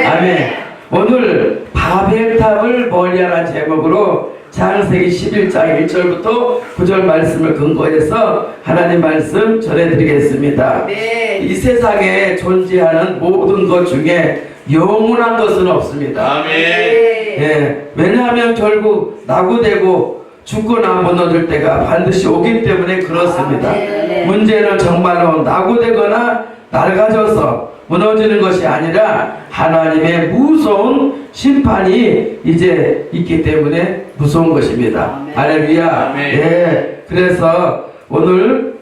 아멘. 오늘 바벨탑을 멀리하라는 제목으로 창세기 11장 1절부터 9절 말씀을 근거해서 하나님 말씀 전해드리겠습니다. 이 세상에 존재하는 모든 것 중에 영원한 것은 없습니다. 예, 왜냐하면 결국 낙오되고 죽거나 무너질 때가 반드시 오기 때문에 그렇습니다. 문제는 정말로 낙오되거나 낡아져서 무너지는 것이 아니라 하나님의 무서운 심판이 이제 있기 때문에 무서운 것입니다. 할렐루야. 예, 그래서 오늘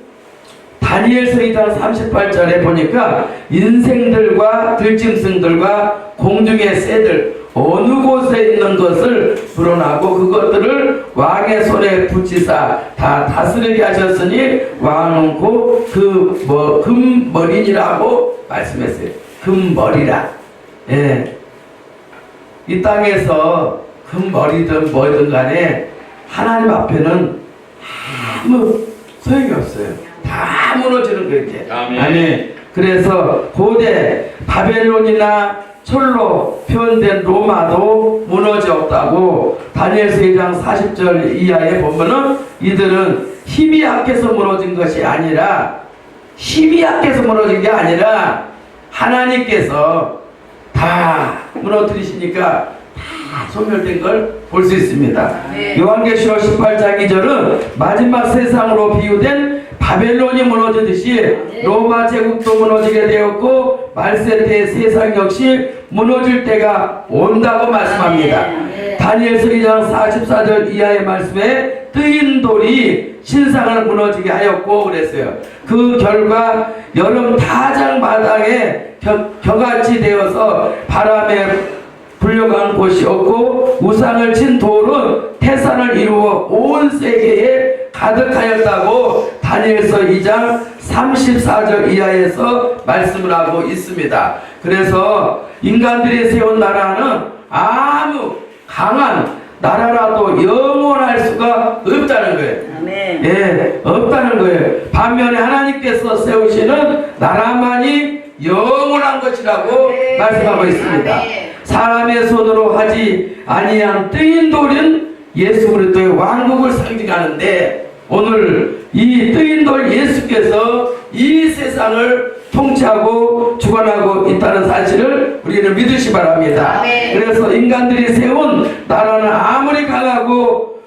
다니엘서 2장 38절에 보니까 인생들과 들짐승들과 공중의 새들 어느 곳에 있는 것을 불어나고 그것들을 왕의 손에 붙이사 다 다스리게 하셨으니 왕은 곧 금머리니라고 말씀했어요. 금머리라. 예. 이 땅에서 금머리든 뭐든 간에 하나님 앞에는 아무 소용이 없어요. 다 무너지는 거예요 이제. 아멘. 그래서 고대 바벨론이나 철로 표현된 로마도 무너졌다고 다니엘서 2장 40절 이하에 보면은 이들은 힘이 약해서 무너진 것이 아니라 무너진 게 아니라 하나님께서 다 무너뜨리시니까 다 소멸된 걸 볼 수 있습니다. 요한계시록 18장 2절은 마지막 세상으로 비유된 바벨론이 무너지듯이 로마 제국도 무너지게 되었고 말세 때 세상 역시 무너질 때가 온다고 말씀합니다. 다니엘서 2장 44절 이하의 말씀에 뜨인 돌이 신상을 무너지게 하였고 그랬어요. 그 결과 여름 타장 바닥에 겨같이 되어서 바람에 불려간 곳이 없고 우상을 친 돌은 태산을 이루어 온 세계에 가득하였다고 다니엘서 2장 34절 이하에서 말씀을 하고 있습니다. 그래서 인간들이 세운 나라는 아무 강한 나라라도 영원할 수가 없다는 거예요. 예, 없다는 거예요. 반면에 하나님께서 세우시는 나라만이 영원한 것이라고 말씀하고 있습니다. 사람의 손으로 하지 아니한 뜨인 돌은 예수 그리스도의 왕국을 상징하는데 오늘 이 뜨인 돌 예수께서 이 세상을 통치하고 주관하고 있다는 사실을 우리는 믿으시 바랍니다. 그래서 인간들이 세운 나라는 아무리 강하고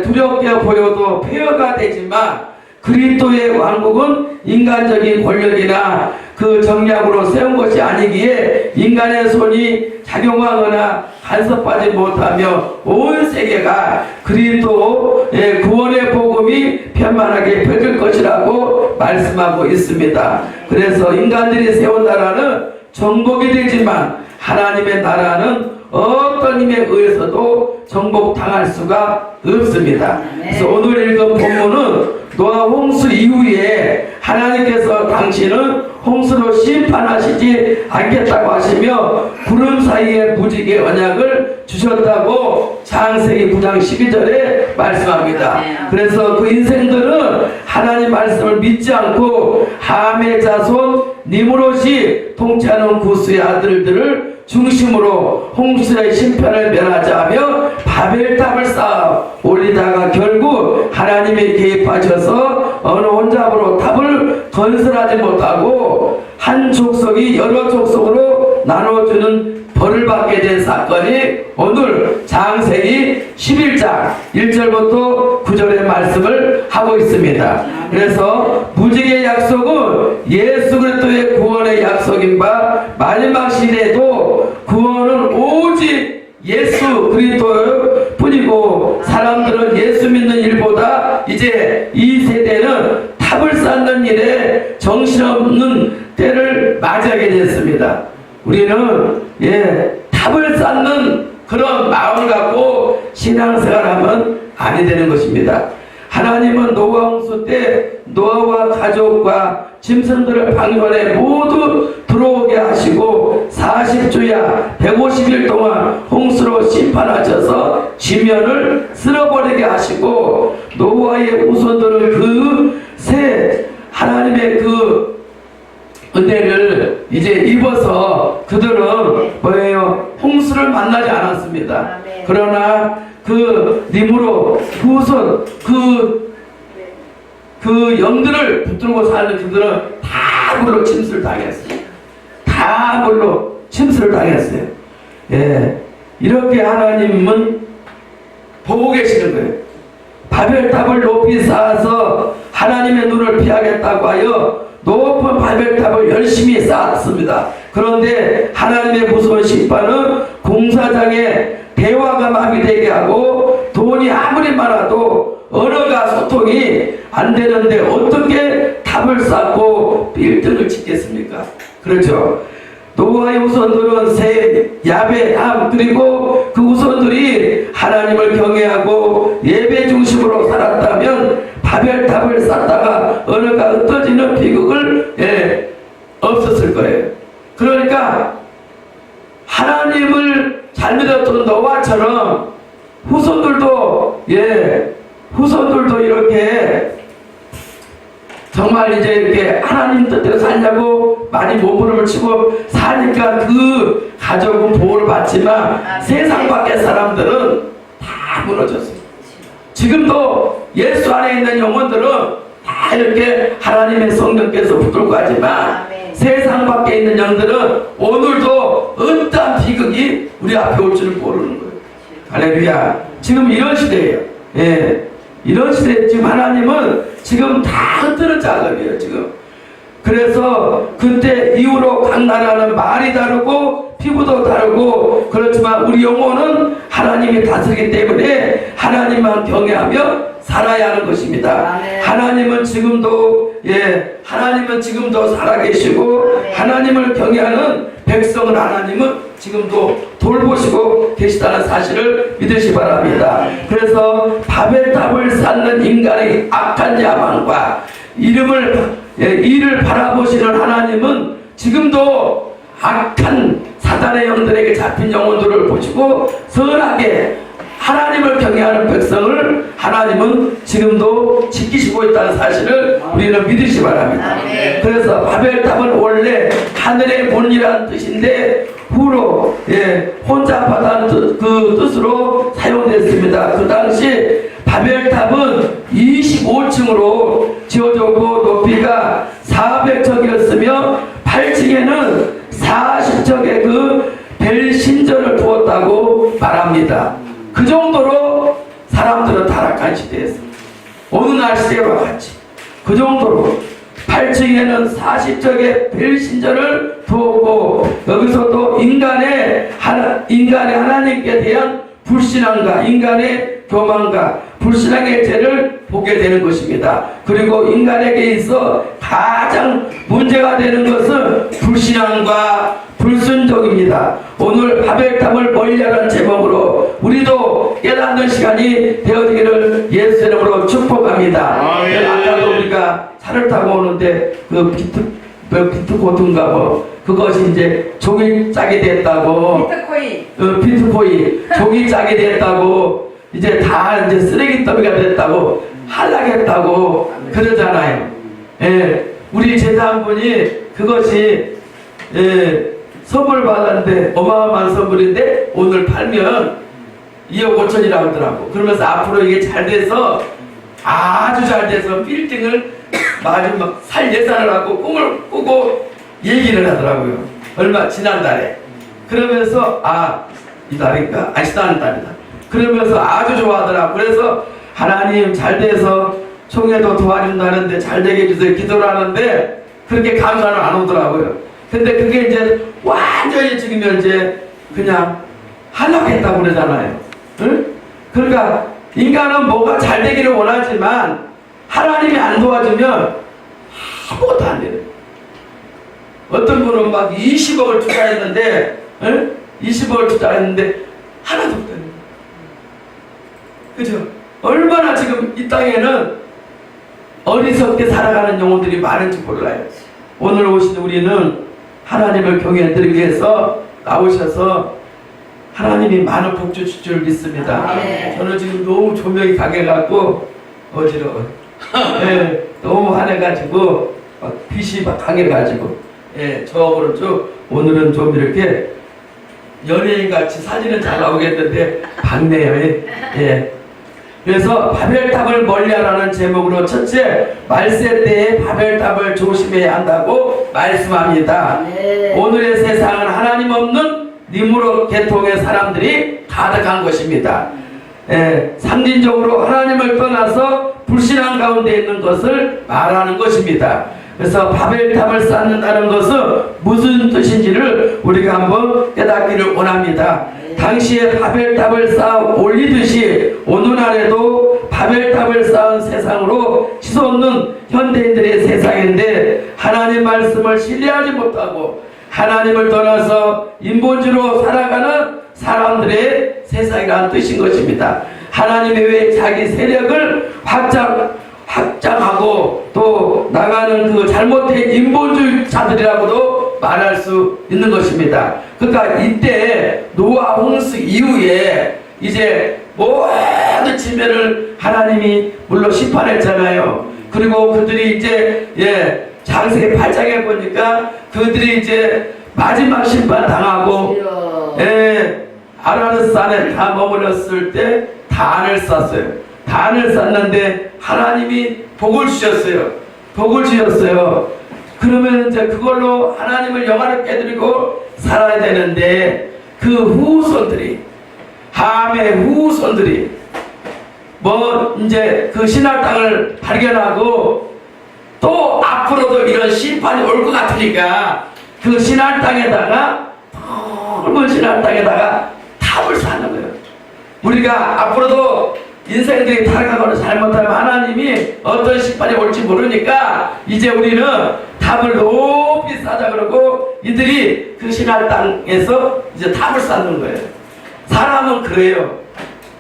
두렵게 보여도 폐허가 되지만 그리스도의 왕국은 인간적인 권력이나 그 정략으로 세운 것이 아니기에 인간의 손이 작용하거나 간섭하지 못하며 온 세계가 그리스도의 구원의 복음이 편만하게 펼칠 것이라고 말씀하고 있습니다. 그래서 인간들이 세운 나라는 정복이 되지만 하나님의 나라는 어떤 힘에 의해서도 정복당할 수가 없습니다. 그래서 오늘 읽은 본문은 노아 홍수 이후에 하나님께서 당신은 홍수로 심판하시지 않겠다고 하시며 구름 사이에 무지개 언약을 주셨다고 창세기 9장 12절에 말씀합니다. 그래서 그 인생들은 하나님 말씀을 믿지 않고 함의 자손 니므롯이 통치하는 구스의 아들들을 중심으로 홍수의 심판을 면하자 하며 바벨탑을 쌓아 올리다가 결국 하나님이 개입하셔서 어느 혼잡으로 탑을 건설하지 못하고 한 족속이 여러 족속으로 나눠주는 벌을 받게 된 사건이 오늘 창세기 11장 1절부터 9절의 말씀을 하고 있습니다. 그래서 무지개 약속은 예수 그리스도의 구원의 약속인 바 마지막 시대에도 구원은 오직 예수 그리스도 뿐이고 사람들은 예수 믿는 일보다 이제 이 세대는 탑을 쌓는 일에 정신없는 때를 맞이하게 됐습니다. 우리는 탑을 쌓는 그런 마음을 갖고 신앙생활하면 아니 되는 것입니다. 하나님은 노아 홍수 때 노아와 가족과 짐승들을 방면에 모두 들어오게 하시고 40주야 150일 동안 홍수로 심판하셔서 지면을 쓸어버리게 하시고 노아의 후손들은 그 새 하나님의 그 은혜를 이제 입어서 그들은 만나지 않았습니다. 아멘. 그러나 그 님으로 후손 그 영들을 붙들고 사는 그들은 다 물로 침수를 당했어요. 다 물로 침수를 당했어요. 예, 이렇게 하나님은 보고 계시는 거예요. 바벨탑을 높이 쌓아서 하나님의 눈을 피하겠다고 하여 높은 바벨탑을 열심히 쌓았습니다. 그런데 하나님의 무서운 심판은 공사장에 대화가 마비되게 하고 돈이 아무리 많아도 언어가 소통이 안 되는데 어떻게 탑을 쌓고 빌딩을 짓겠습니까? 그렇죠. 노아의 후손들은 세, 야베, 함 그리고 그 후손들이 하나님을 경외하고 예배 중심으로 살았다면 바벨탑을 쌓다가 언어가 흩어지는 비극을 없었을 거예요. 그러니까 하나님을 잘 믿었던 노아처럼 후손들도 이렇게 정말 이제 이렇게 하나님 뜻대로 살려고 많이 몸부림을 치고 사니까 그 가족은 보호를 받지만 세상 밖의 사람들은 다 무너졌어요. 지금도 예수 안에 있는 영혼들은 다 이렇게 하나님의 성령께서 붙들고 가지만 세상 밖에 있는 영들은 오늘도 어떠한 비극이 우리 앞에 올 줄을 모르는 거예요. 할렐루야. 지금 이런 시대예요. 예. 이런 시대에 지금 하나님은 지금 다 흔드는 작업이에요. 지금. 그래서 그때 이후로 각 나라는 말이 다르고 피부도 다르고 그렇지만 우리 영혼은 하나님이 다스리기 때문에 하나님만 경외하며 살아야 하는 것입니다. 하나님은 지금도 살아계시고 하나님을 경외하는 백성을 하나님은 지금도 돌보시고 계시다는 사실을 믿으시 바랍니다. 그래서 바벨탑을 쌓는 인간의 악한 야망과 이를 바라보시는 하나님은 지금도 악한 사단의 영들에게 잡힌 영혼들을 보시고 선하게 하나님을 경외하는 백성을 하나님은 지금도 지키시고 있다는 사실을 우리는 믿으시 바랍니다. 그래서 바벨탑은 원래 하늘의 문이라는 뜻인데 후로 혼잡하다는 그 뜻으로 사용됐습니다. 그 당시 바벨탑은 25층으로 지어졌고 높이가 400척이었으며 8층에는 40척의 그 벨신전을 두었다고 말합니다. 그 정도로 사람들은 타락한 시대였습니다. 오늘날 시대와 같이 그 정도로 8층에는 40척의 벨신전을 두었고 여기서도 인간의 하나님께 대한 불신앙과 인간의 교만과 불신앙의 죄를 보게 되는 것입니다. 그리고 인간에게 있어 가장 문제가 되는 것은 불신앙과 불순종입니다. 오늘 바벨탑을 멀리하라는 제목으로 우리도 깨닫는 시간이 되어지기를 예수 이름으로 축복합니다. 아까도 우리가 차를 타고 오는데 그 비트코트인가 그것이 이제 종이 짝이 됐다고 비트코인 종이 짝이 됐다고 이제 다 이제 쓰레기 더미가 됐다고 한락했다고 그러잖아요. 우리 제사장분이 그것이 선물 받았는데 어마어마한 선물인데 오늘 팔면 2억 5천이라고 하더라고. 그러면서 앞으로 이게 잘 돼서 아주 잘 돼서 빌딩을 마지막 살 예산을 하고 꿈을 꾸고 얘기를 하더라고요. 얼마 지난달에. 그러면서 이 달인가? 지난달이다. 그러면서 아주 좋아하더라고. 그래서 하나님 잘 돼서 총회도 도와준다는데 잘 되게 해주세요. 기도를 하는데 그렇게 감사는 안 오더라고요. 근데 그게 이제 완전히 지금 이제 그냥 한락했다고 그러잖아요. 응? 그러니까 인간은 뭐가 잘 되기를 원하지만 하나님이 안 도와주면 아무것도 안 돼요. 어떤 분은 막 20억을 투자했는데 20억을 투자했는데 하나도 없다는 거예요. 그죠? 얼마나 지금 이 땅에는 어리석게 살아가는 영혼들이 많은지 몰라요. 오늘 오신 우리는 하나님을 경외하기 위해서 나오셔서 하나님이 많은 복주 줄 줄 믿습니다. 저는 지금 너무 조명이 강해갖고 어지러워요. 너무 환해가지고 빛이 막 강해가지고 저 오늘은 좀 이렇게 연예인같이 사진은 잘 나오겠는데 밝네요. 예. 그래서 바벨탑을 멀리하라는 제목으로 첫째, 말세 때에 바벨탑을 조심해야 한다고 말씀합니다. 네. 오늘의 세상은 하나님 없는 니무롯 계통의 사람들이 가득한 것입니다. 상징적으로 하나님을 떠나서 불신앙 가운데 있는 것을 말하는 것입니다. 그래서 바벨탑을 쌓는다는 것은 무슨 뜻인지를 우리가 한번 깨닫기를 원합니다. 당시에 바벨탑을 쌓아 올리듯이 오늘날에도 바벨탑을 쌓은 세상으로 치솟는 현대인들의 세상인데, 하나님 말씀을 신뢰하지 못하고 하나님을 떠나서 인본주의로 살아가는 사람들의 세상이라는 뜻인 것입니다. 하나님 외에 자기 세력을 확장하고 또 나가는 그 잘못된 인본주의자들이라고도 말할 수 있는 것입니다. 그러니까 이때 노아 홍수 이후에 이제 모든 지면을 하나님이 물론 심판했잖아요. 그리고 그들이 이제 장세기 8장에 보니까 그들이 이제 마지막 심판 당하고 아라르산에 다 머물렀을 때 단을 쌌어요. 단을 쌌는데 하나님이 복을 주셨어요. 복을 주셨어요. 그러면 이제 그걸로 하나님을 영화롭게 드리고 살아야 되는데, 그 후손들이, 함의 후손들이 이제 그 신할 땅을 발견하고 또 앞으로도 이런 심판이 올 것 같으니까 그 신할 땅에다가, 넓은 신할 땅에다가 탑을 쌓는 거예요. 우리가 앞으로도 인생들이 타락하거나 잘못하면 하나님이 어떤 심판이 올지 모르니까 이제 우리는 탑을 높이 쌓자 그러고 이들이 그 신할 땅에서 이제 탑을 쌓는 거예요. 사람은 그래요.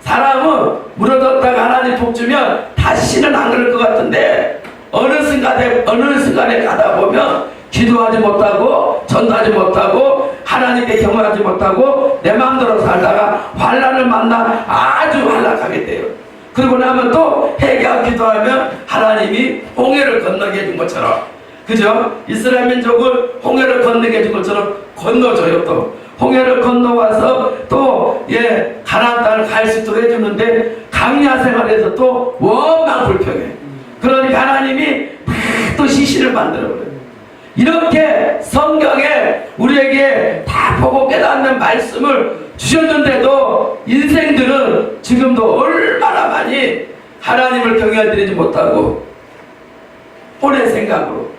사람은 무너졌다가 하나님 복 주면 다시는 안 그럴 것 같은데 어느 순간에 가다 보면 기도하지 못하고 전도하지 못하고 하나님께 경험하지 못하고 내 마음대로 살다가 환난을 만나 아주 환락하게 돼요. 그러고 나면 또 회개하고 기도하면 하나님이 홍해를 건너게 해준 것처럼, 그죠? 이스라엘 민족을 홍해를 건너게 해준 것처럼 건너줘요. 또 홍해를 건너와서 또 가나안 땅을 갈 수 있도록 해주는데 강야 생활에서 또 원망 불평해. 그러니까 하나님이 또 시신을 만들어버려요. 이렇게 성경에 우리에게 다 보고 깨닫는 말씀을 주셨는데도 인생들은 지금도 얼마나 많이 하나님을 경외드리지 못하고 오래 생각으로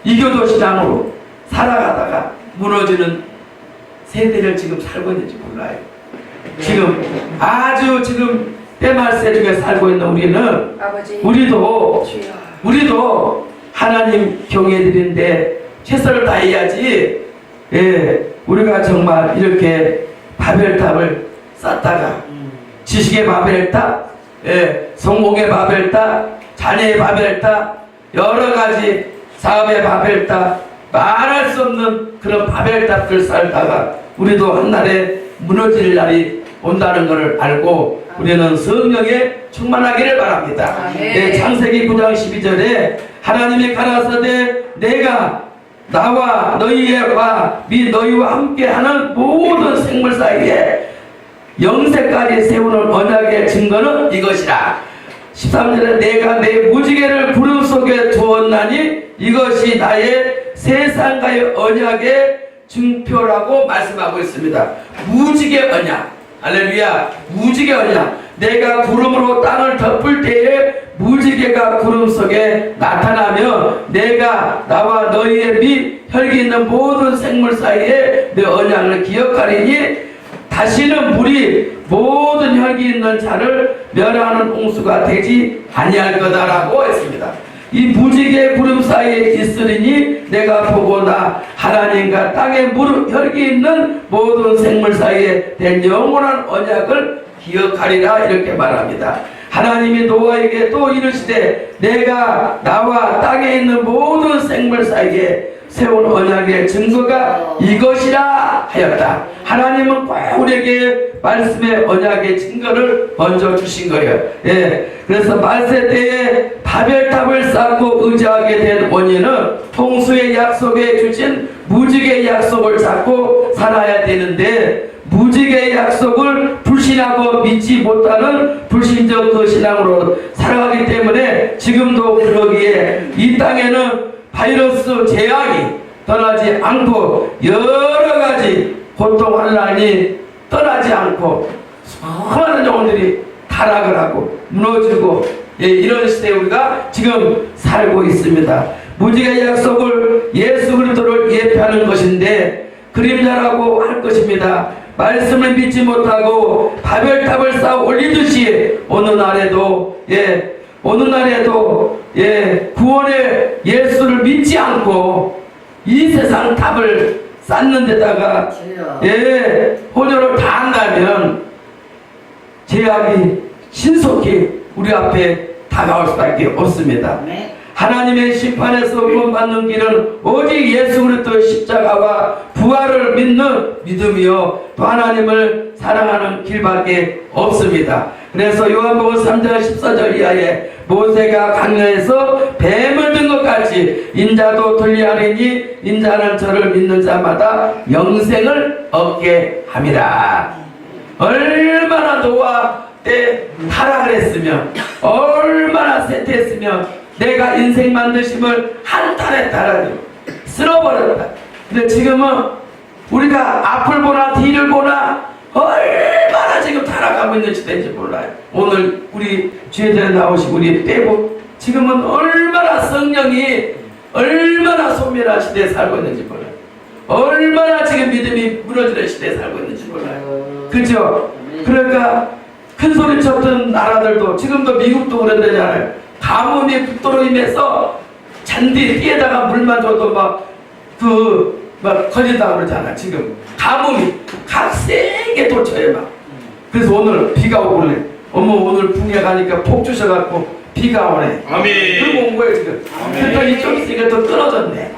이교도 신앙으로 살아가다가 무너지는 세대를 지금 살고 있는지 몰라요. 지금 때말세 중에 살고 있는 우리는 아버지, 우리도 하나님 경외드리는데 최선을 다해야지. 우리가 정말 이렇게 바벨탑을 쌓다가 지식의 바벨탑, 성공의 바벨탑, 자녀의 바벨탑, 여러 가지 사업의 바벨탑, 말할 수 없는 그런 바벨탑들 쌓다가 우리도 한날에 무너질 날이 온다는 것을 알고 우리는 성령에 충만하기를 바랍니다. 창세기 9장 12절에 하나님이 가라사대 내가 나와 너희와 및 너희와 함께하는 모든 생물 사이에 영세까지 세우는 언약의 증거는 이것이라. 13절에 내가 내 무지개를 구름 속에 두었나니 이것이 나의 세상과의 언약의 증표라고 말씀하고 있습니다. 무지개 언약, 할렐루야. 무지개 언약. 내가 구름으로 땅을 덮을 때에 무지개가 구름 속에 나타나며 내가 나와 너희의 및 혈기 있는 모든 생물 사이에 내 언약을 기억하리니 다시는 물이 모든 혈기 있는 자를 멸하는 홍수가 되지 아니할 거다라고 했습니다. 이 무지개 구름 사이에 있으리니 내가 보고 나 하나님과 땅에 혈기 있는 모든 생물 사이에 된 영원한 언약을 기억하리라 이렇게 말합니다. 하나님이 노아에게 또 이르시되 내가 나와 땅에 있는 모든 생물 사이에 세운 언약의 증거가 이것이라 하였다. 하나님은 꼭 우리에게 말씀의 언약의 증거를 먼저 주신 거예요. 그래서 말세 때에 바벨탑을 쌓고 의지하게 된 원인은 홍수의 약속에 주신 무지개의 약속을 잡고 살아야 되는데 무지개 약속을 불신하고 믿지 못하는 불신적 그 신앙으로 살아가기 때문에 지금도 그러기에 이 땅에는 바이러스 재앙이 떠나지 않고 여러 가지 고통 환난이 떠나지 않고 수많은 영혼들이 타락을 하고 무너지고 이런 시대에 우리가 지금 살고 있습니다. 무지개 약속을 예수 그리스도를 예표하는 것인데 그림자라고 할 것입니다. 말씀을 믿지 못하고 바벨탑을 쌓아 올리듯이 어느 날에도 구원의 예수를 믿지 않고 이 세상 탑을 쌓는 데다가 혼혈을 다한다면 제약이 신속히 우리 앞에 다가올 수밖에 없습니다. 하나님의 심판에서 구원받는 길은 오직 예수 그리스도의 십자가와 부활을 믿는 믿음이요 또 하나님을 사랑하는 길밖에 없습니다. 그래서 요한복음 3장 14절 이하에 모세가 강야에서 뱀을 든 것 같이 인자도 들리하리니 인자는 저를 믿는 자마다 영생을 얻게 함이라. 얼마나 노아 때 타락을 했으면 얼마나 쇠퇴했으면 내가 인생 만드심을 한탄에 따라 쓸어버렸다. 근데 지금은 우리가 앞을 보나 뒤를 보나 얼마나 지금 타락하고 있는 시대인지 몰라요. 오늘 우리 주제에 나오시고 우리 빼고 지금은 얼마나 성령이 얼마나 소멸한 시대에 살고 있는지 몰라요. 얼마나 지금 믿음이 무너지는 시대에 살고 있는지 몰라요. 그죠? 그러니까 큰 소리 쳤던 나라들도 지금도 미국도 그런다잖아요. 가뭄이 극도로 임해서 잔디 띠에다가 물만 줘도 막 걸린다고 그러잖아. 지금 가뭄이 각 세게 도쳐요 막. 그래서 오늘 비가 오고 그래. 어머 오늘 풍에 가니까 폭 주셔갖고 비가 오네. 아멘. 그리고 온 거예요 지금. 그랬더니 좀 있으니까 또 떨어졌네.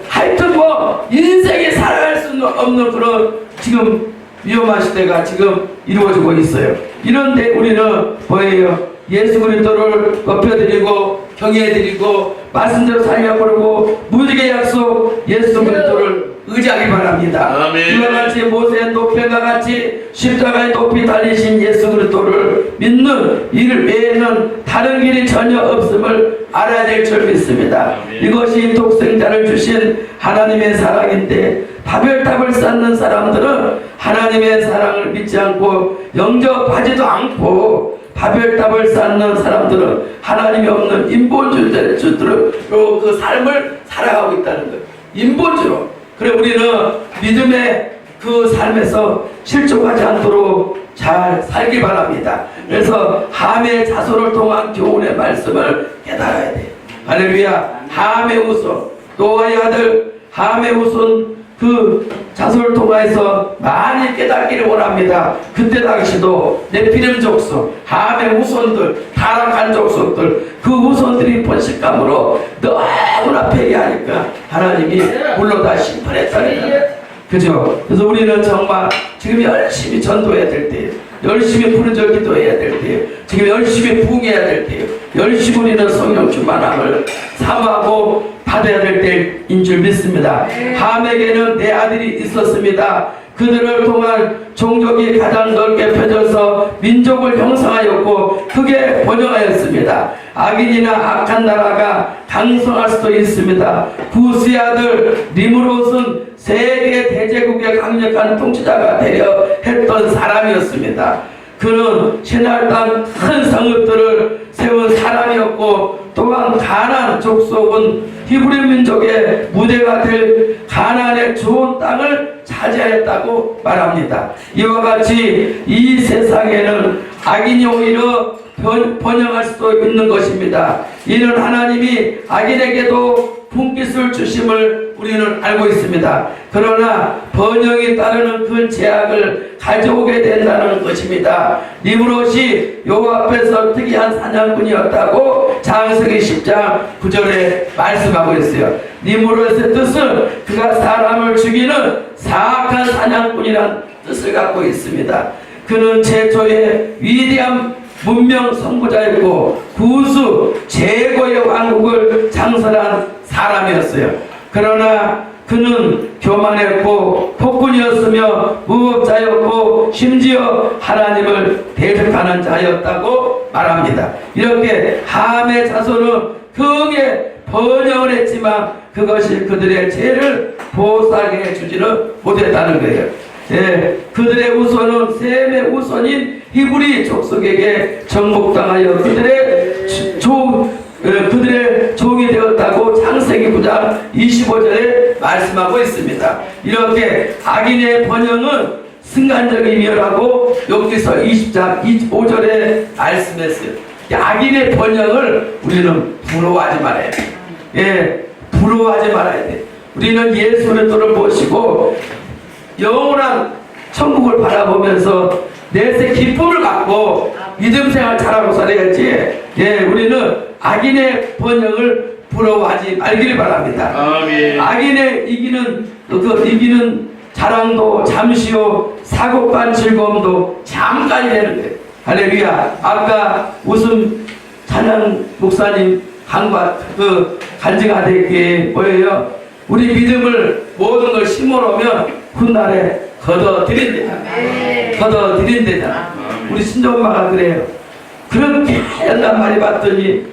하여튼 뭐 인생에 살아갈 수 없는 그런 지금 위험한 시대가 지금 이루어지고 있어요. 이런데 우리는 뭐예요? 예수 그리스도를 높여드리고 경외해드리고 말씀대로 살려고 그러고 무지개 약속 예수 그리스도를 의지하기 바랍니다. 아멘. 이와 같이 모세의 높이와 같이 십자가의 높이 달리신 예수 그리스도를 믿는 일 외에는 다른 길이 전혀 없음을 알아야 될 줄 믿습니다. 아멘. 이것이 독생자를 주신 하나님의 사랑인데 바벨탑을 쌓는 사람들은 하나님의 사랑을 믿지 않고 영접하지도 않고 바벨탑을 쌓는 사람들은 하나님이 없는 인본주의자들은 그 삶을 살아가고 있다는 거예요. 인본주의로. 그래 우리는 믿음의 그 삶에서 실족하지 않도록 잘 살기 바랍니다. 그래서 함의 자손을 통한 교훈의 말씀을 깨달아야 돼요. 할렐루야. 함의 후손 노아의 아들 함의 후손 그 자손을 통해서 많이 깨닫기를 원합니다. 그때 당시도 네피림 족속, 함의 후손들, 타락한 족속들 그 후손들이 번식감으로 너무나 패배하니까 하나님이 불러다 심판했다는 거예요. 그죠? 그래서 우리는 정말 지금 열심히 전도해야 될 때예요. 열심히 부르짖어 기도해야 될 때예요. 지금 열심히 부흥해야 될 때예요. 열심히 우리는 성령 충만함을 사모하고 받아야 될 때인 줄 믿습니다. 함에게는 네 아들이 있었습니다. 그들을 통한 종족이 가장 넓게 펴져서 민족을 형성하였고 크게 번영하였습니다. 악인이나 악한 나라가 강성할 수도 있습니다. 구스의 아들 니므롯은 세계 대제국의 강력한 통치자가 되려 했던 사람이었습니다. 그는 신할 땅 큰 성읍들을 세운 사람이었고 또한 가나안 족속은 히브리 민족의 무대가 될 가나안의 좋은 땅을 차지하였다고 말합니다. 이와 같이 이 세상에는 악인이 오히려 번영할 수도 있는 것입니다. 이는 하나님이 악인에게도 분깃을 주심을 우리는 알고 있습니다. 그러나 번영이 따르는 그 제약을 가져오게 된다는 것입니다. 니므롯이 여호와 앞에서 특이한 사냥꾼이었다고 창세기 10장 9절에 말씀하고 있어요. 니므롯의 뜻은 그가 사람을 죽이는 사악한 사냥꾼이란 뜻을 갖고 있습니다. 그는 최초의 위대한 문명 선구자였고 구수 제고의 왕국을 창설한 사람이었어요. 그러나 그는 교만했고 폭군이었으며 무법자였고 심지어 하나님을 대적하는 자였다고 말합니다. 이렇게 함의 자손은 크게 번영을 했지만 그것이 그들의 죄를 보상해 주지는 못했다는 거예요. 예, 그들의 우선은 셈의 우선인 히브리 족속에게 정복당하여 그들의 종이 되었다고 창세기 9장 25절에 말씀하고 있습니다. 이렇게 악인의 번영은 순간적인 멸하고 여기서 20장 25절에 말씀했어요. 악인의 번영을 우리는 부러워하지 말아야 돼. 예, 부러워하지 말아야 돼. 우리는 예수 그리스도를 모시고 영원한 천국을 바라보면서 내세 기쁨을 갖고 믿음 생활 잘하고 살아야지. 예, 우리는 악인의 번영을 부러워하지 말기를 바랍니다. 아멘. 악인의 이기는 자랑도 잠시요 사고간 즐거움도 잠깐이 되는 거예요. 할렐루야. 아까 웃음 찬양 목사님 간증하던 게 뭐예요? 우리 믿음을 모든 걸 심어놓으면 훗날에 걷어들인대잖아. 우리 친정엄마가 그래요. 그렇게 연단 많이 받더니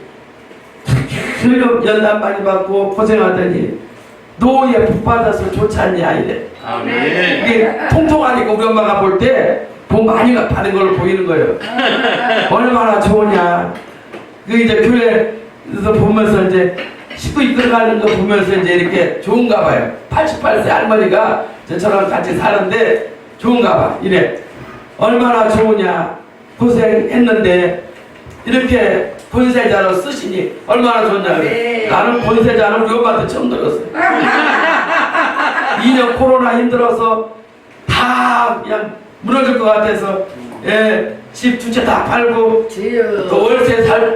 연단 많이 받고 고생하더니 노후에 복 받아서 좋지 않냐 이래. 아멘. 이게 통통하니까 우리 엄마가 볼 때 복 많이 받는 걸로 보이는 거예요. 얼마나 좋으냐. 그 이제 교회에서 보면서 이제 식구 이끌어가는 거 보면서 이제 이렇게 좋은가 봐요. 88세 할머니가 저처럼 같이 사는데 좋은가 봐. 이래. 얼마나 좋으냐. 고생했는데 이렇게 권세자로 쓰시니 얼마나 좋냐. 나는 권세자는 우리 엄마한테 처음 들었어요. 2년 코로나 힘들어서 다 그냥 무너질 것 같아서 집 두 채 다 팔고 또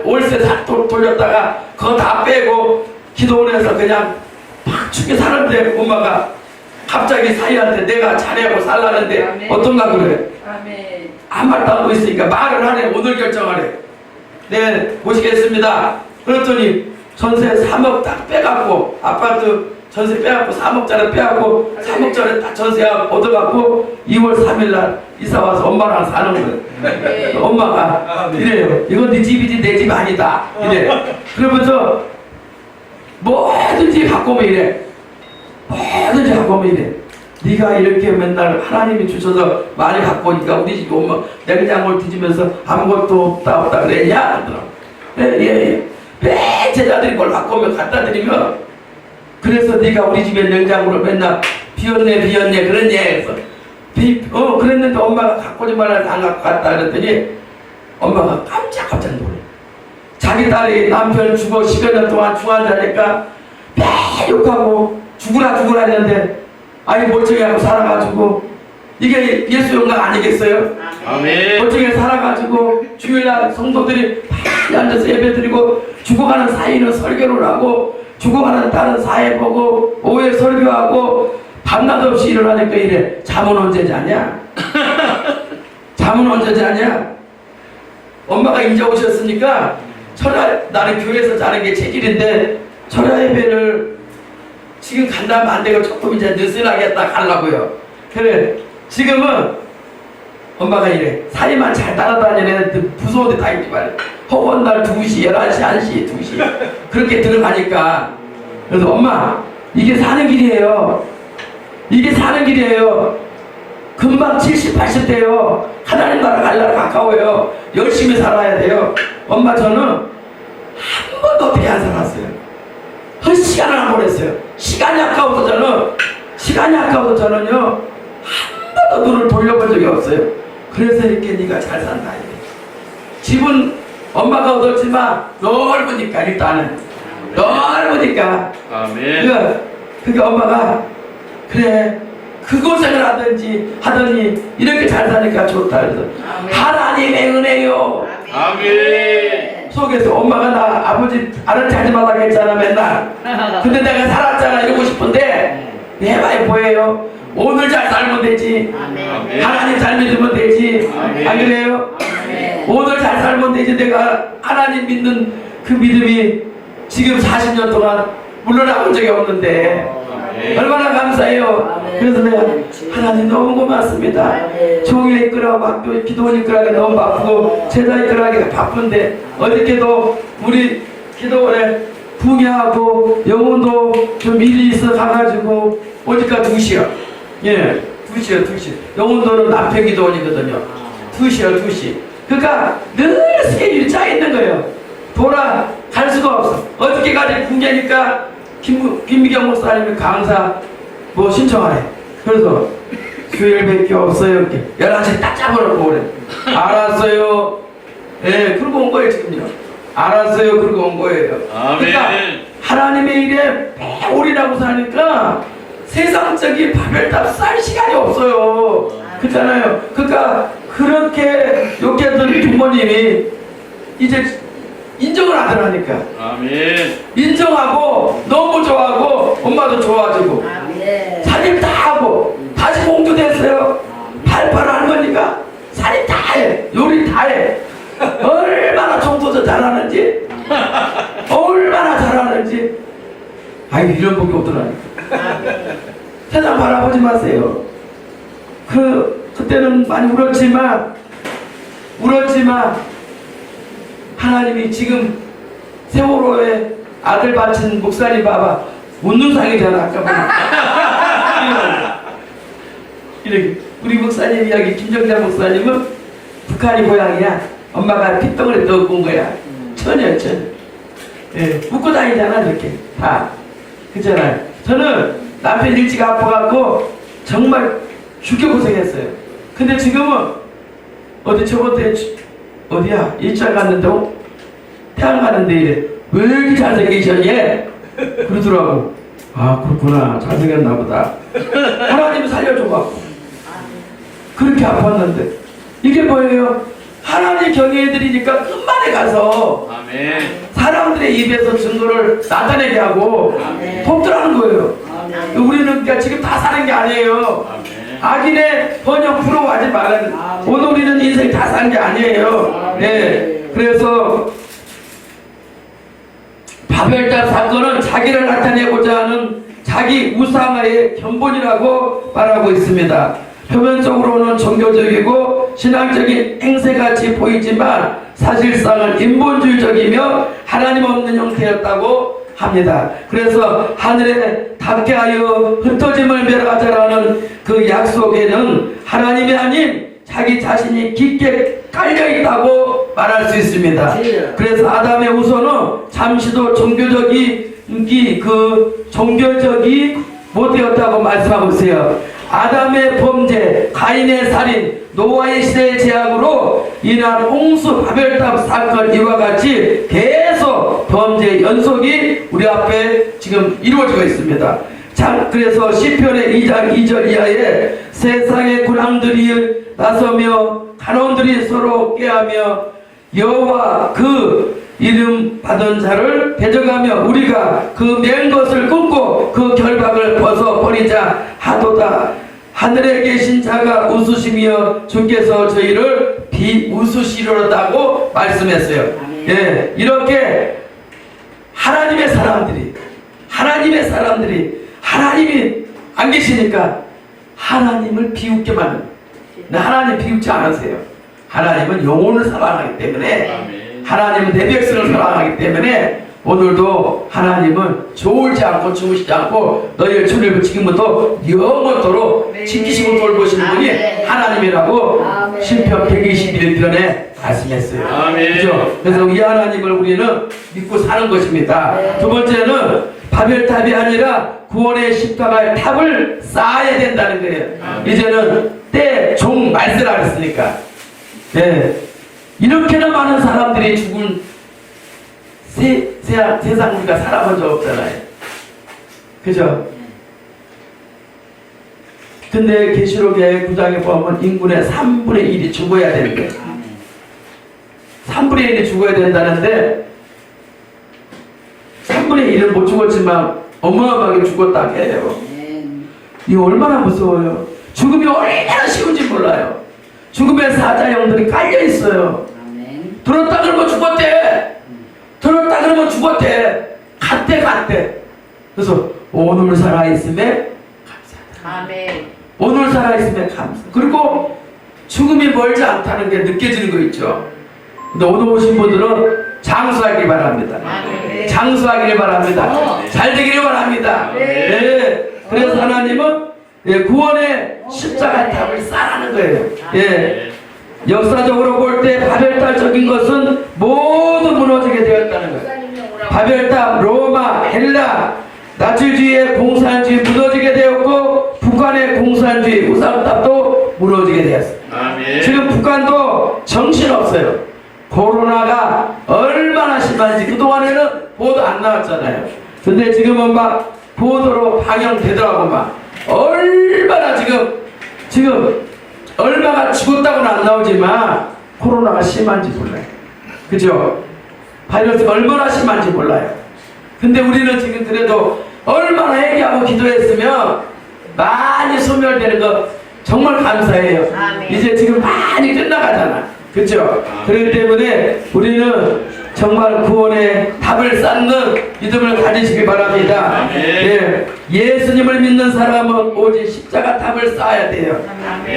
월세 돌렸다가 그거 다 빼고 기도를 해서 그냥 막 죽게 사는데 엄마가 갑자기 사이한테 내가 자네하고 살라는데 어떤가 그래. 아무 말도 안 하고 있으니까 말을 하네. 오늘 결정하래. 네, 모시겠습니다. 그랬더니 전세 3억 딱 빼갖고 아파트 전세 빼갖고 3억짜리 빼갖고 3억짜리 딱 전세 얻어갖고 2월 3일날 이사와서 엄마랑 사는 거예요. 엄마가 이래요. 이건 네 집이지 내 집 아니다. 이래. 그러면서 뭐든지 갖고 오면 이래. 뭐든지 갖고 오면 이래. 네가 이렇게 맨날 하나님이 주셔서 많이 갖고 오니까 우리 집에 오면 냉장고를 뒤지면서 아무것도 없다 그랬냐? 예. 매 제자들이 뭘 갖고 오면 갖다 드리면 그래서 네가 우리 집에 냉장고를 맨날 비웠네 그랬냐 해서 그랬는데 엄마가 갖고 오지 말라서 안 갖고 갔다 그랬더니 엄마가 깜짝 놀래. 자기 딸이 남편 죽어 10여 년 동안 중환자니까 매 욕하고 죽으라 했는데 아니 멀쩡하고 살아가지고 이게 예수 영광 아니겠어요? 아멘. 멀쩡하게 살아가지고 주일날 성도들이 많이 앉아서 예배드리고 죽어가는 사이는 설교를 하고 죽어가는 딸은 사회 보고 오후에 설교하고 밤낮 없이 일어나니까 이래. 잠은 언제 자냐? 잠은 언제 자냐? 엄마가 이제 오셨으니까 나는 교회에서 자는 게 체질인데 철야 예배를 지금 간다면 안 되고 조금 이제 느슨하게 딱 가려고요. 그래 지금은 엄마가 이래. 사이만 잘 따라다니는 무서운데 다 있지 말이야. 허구한 날 2시, 11시, 1시, 2시 그렇게 들어가니까 그래서 엄마 이게 사는 길이에요. 이게 사는 길이에요. 금방 70, 80대요. 하나님 나라 갈 날 가까워요. 열심히 살아야 돼요. 엄마 저는 한 번도 어떻게 안 살았어요. 시간을 안 보냈어요. 시간이 아까워서 저는요 한 번도 눈을 돌려본 적이 없어요. 그래서 이렇게 네가 잘 산다. 집은 엄마가 얻었지만 넓으니까 일단은 넓으니까. 아멘. 그러니까 엄마가 그래 그 고생을 하더니 이렇게 잘 사니까 좋다. 그래서 하나님의 은혜요. 아멘. 속에서 엄마가 나 아버지 아는 하지 말라고 했잖아 맨날. 근데 내가 살았잖아 이러고 싶은데 내 말이 뭐예요? 오늘 잘 살면 되지. 아멘. 하나님 잘 믿으면 되지. 아멘. 안 그래요? 아멘. 오늘 잘 살면 되지. 내가 하나님 믿는 그 믿음이 지금 40년 동안 물러나본 적이 없는데 아멘. 얼마나 감사해요. 아멘. 그래서 내가 하나님 너무 고맙습니다. 아멘. 종일 이끌어가고 학교 기도 이끌어가기 너무 바쁘고 제자 이끌어가기가 바쁜데 어저께도 우리 기도원에 부교하고 영혼도 좀 일이 있어 가가지고 오니까 2시요. 예, 2시요, 2시. 영혼도는 남편 기도원이거든요. 2시요, 2시. 그러니까 늘 스케줄이 짜 있는 거예요. 돌아갈 수가 없어. 어저께까지 궁계니까 김미경 목사님이 강사 뭐 신청하래. 그래서 수요일밖에 없어요. 이렇게 11시에 딱 잡아놓고 그래. 알았어요. 예, 그러고 온 거예요, 지금요. 알았어요. 그러고 온 거예요. 아멘. 그러니까 하나님의 일에 매올이라고 사니까 세상적인 바벨탑 쌀 시간이 없어요. 그렇잖아요. 그러니까 그렇게 욕했던 부모님이 이제 인정을 하더라니까. 아멘. 인정하고 너무 좋아하고 엄마도 좋아지고 아멘. 살림 다 하고 다시 공주됐어요. 팔팔 할머니가 살림 다 해. 요리 다 해. 얼마나 청소도 잘하는지 얼마나 잘하는지. 아이 이런 복이 오더라니까. 세상 바라보지 마세요. 그때는 많이 울었지만 하나님이 지금 세월호에 아들 바친 목사님 봐봐. 웃는 상이잖아. 아까 보니까. 이렇게 우리 목사님 이야기 김정자 목사님은 북한이 고향이야. 엄마가 핏덩어리 넣고 온 거야. 처녀. 예, 웃고 다니잖아 이렇게 다. 그렇잖아요. 저는 남편 일찍 아파갖고 정말 죽게 고생했어요. 근데 지금은 어디 저번에 어디야? 일주일 갔는데 태양 가는데 이래. 왜 이렇게 잘생기셨니? 그러더라고. 아 그렇구나. 잘생겼나 보다. 하나님이 살려줘갖고 그렇게 아팠는데 이게 뭐예요? 하나님 경외해드리니까 끝만에 가서 아멘. 사람들의 입에서 증거를 나타내게 하고 아멘. 돕더라는 거예요. 아멘. 우리는 그러니까 지금 다 사는 게 아니에요. 아멘. 악인의 번영 부러워하지 말라는. 아멘. 오늘 우리는 인생 다 산 게 아니에요. 네. 그래서 바벨탑 사건은 자기를 나타내고자 하는 자기 우상의 견본이라고 말하고 있습니다. 표면적으로는 종교적이고 신앙적인 행세같이 보이지만 사실상은 인본주의적이며 하나님 없는 형태였다고 합니다. 그래서 하늘에 닿게 하여 흩어짐을 멸하자라는 그 약속에는 하나님이 아닌 자기 자신이 깊게 깔려있다고 말할 수 있습니다. 그래서 아담의 우선은 잠시도 종교적이 못되었다고 말씀하고 있어요. 아담의 범죄, 가인의 살인, 노아의 시대의 재앙으로 인한 홍수 바벨탑 사건 이와 같이 계속 범죄의 연속이 우리 앞에 지금 이루어지고 있습니다. 자, 그래서 시편의 2장 2절 이하에 세상의 군왕들이 나서며 간원들이 서로 꾀하며 여호와 그 이름 받은 자를 대적하며 우리가 그 맨 것을 끊고 그 결박을 벗어버리자 하도다. 하늘에 계신 자가 웃으시며 주께서 저희를 비웃으시려다고 말씀했어요. 예, 이렇게 하나님의 사람들이 하나님이 안 계시니까 하나님을 비웃게 만든. 하나님 비웃지 않으세요. 하나님은 영혼을 사랑하기 때문에 아멘. 하나님은 내 백성을 사랑하기 때문에 오늘도 하나님은 졸지 않고 주무시지 않고 너희를 주를 지금부터 영원토록 지키시고 돌보시는 분이 하나님이라고 아멘. 시편 121편에 말씀했어요. 아멘. 그죠? 그래서 이 하나님을 우리는 믿고 사는 것입니다. 네. 두 번째는 바벨탑이 아니라 구원의 십자가의 탑을 쌓아야 된다는 거예요. 아멘. 이제는 때, 종, 말세라 그랬으니까. 네. 이렇게나 많은 사람들이 죽은 세상 우리가 살아본 적 없잖아요. 그죠? 근데 계시록의 9장에 보면 인군의 3분의 1이 죽어야 되는데 3분의 1이 죽어야 된다는데 3분의 1은 못 죽었지만 어마어마하게 죽었다 해요. 이거 얼마나 무서워요. 죽음이 얼마나 쉬운지 몰라요. 죽음의 사자형들이 깔려있어요. 들었다 그러면 죽었대. 들었다 그러면 죽었대. 갔대. 그래서 오늘 살아있음에 감사. 아멘. 오늘 살아있음에 감사. 그리고 죽음이 멀지 않다는 게 느껴지는 거 있죠. 근데 오늘 오신 분들은 장수하길 바랍니다. 아멘. 장수하기를 바랍니다. 잘 되기를 바랍니다. 예. 그래서 하나님은 구원의 십자가 탑을 쌓아라는 거예요. 예. 역사적으로 볼 때 바벨탑적인 것은 모두 무너지게 되었다는 거예요. 바벨탑, 로마, 헬라, 나치주의의 공산주의 무너지게 되었고 북한의 공산주의 우상탑도 무너지게 되었습니다. 아멘. 지금 북한도 정신없어요. 코로나가 얼마나 심한지 그동안에는 보도 안 나왔잖아요. 근데 지금은 막 보도로 방영되더라고. 막 얼마나 지금 얼마가 죽었다고는 안 나오지만 코로나가 심한지 몰라요. 그죠? 바이러스가 얼마나 심한지 몰라요. 근데 우리는 지금 그래도 얼마나 얘기하고 기도했으면 많이 소멸되는 거 정말 감사해요. 아멘. 이제 지금 많이 끝나가잖아. 그렇죠? 그렇기 때문에 우리는 정말 구원의 탑을 쌓는 믿음을 가지시기 바랍니다. 예, 예수님을 믿는 사람은 오직 십자가 탑을 쌓아야 돼요.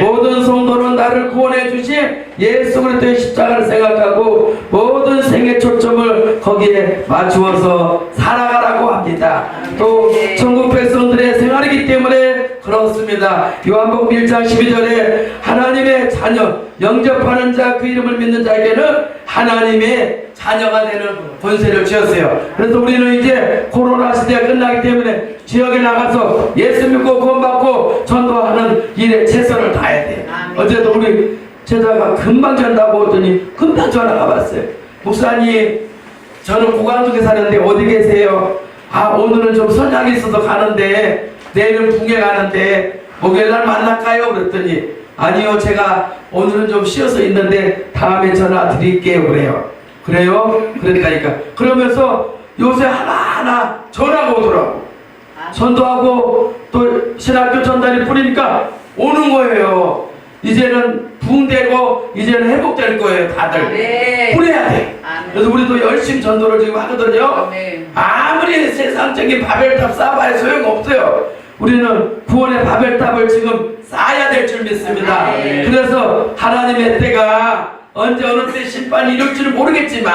모든 성도는 나를 구원해 주신 예수 그리스도의 십자가를 생각하고 모든 생의 초점을 거기에 맞추어서 살아가라고 합니다. 또 천국 백성들의 생활이기 때문에 그렇습니다. 요한복음 1장 12절에 하나님의 자녀 영접하는 자 그 이름을 믿는 자에게는 하나님의 자녀가 되는 권세를 주었어요. 그래서 우리는 이제 코로나 시대가 끝나기 때문에 지역에 나가서 예수 믿고 구원받고 전도하는 일에 최선을 다해야 돼요. 어제도 우리 제자가 금방 전다고 했더니 금방 전화가 왔어요. 목사님, 저는 고강동에 사는데 어디 계세요? 아, 오늘은 좀 선약이 있어서 가는데 내일은 붕에 가는데 목요일날 만날까요? 그랬더니 아니요, 제가 오늘은 좀 쉬어서 있는데 다음에 전화 드릴게요. 그래요? 그랬다니까. 그러면서 요새 하나하나 전화가 오더라고. 전도하고 또 신학교 전달이 뿌리니까 오는 거예요. 이제는 붕대고 이제는 회복될 거예요. 다들 뿌려야 돼. 그래서 우리도 열심히 전도를 지금 하거든요. 아무리 세상적인 바벨탑 쌓아봐야 소용없어요. 우리는 구원의 바벨탑을 지금 쌓아야 될 줄 믿습니다. 그래서 하나님의 때가 언제 어느 때 심판이 이룰 줄은 모르겠지만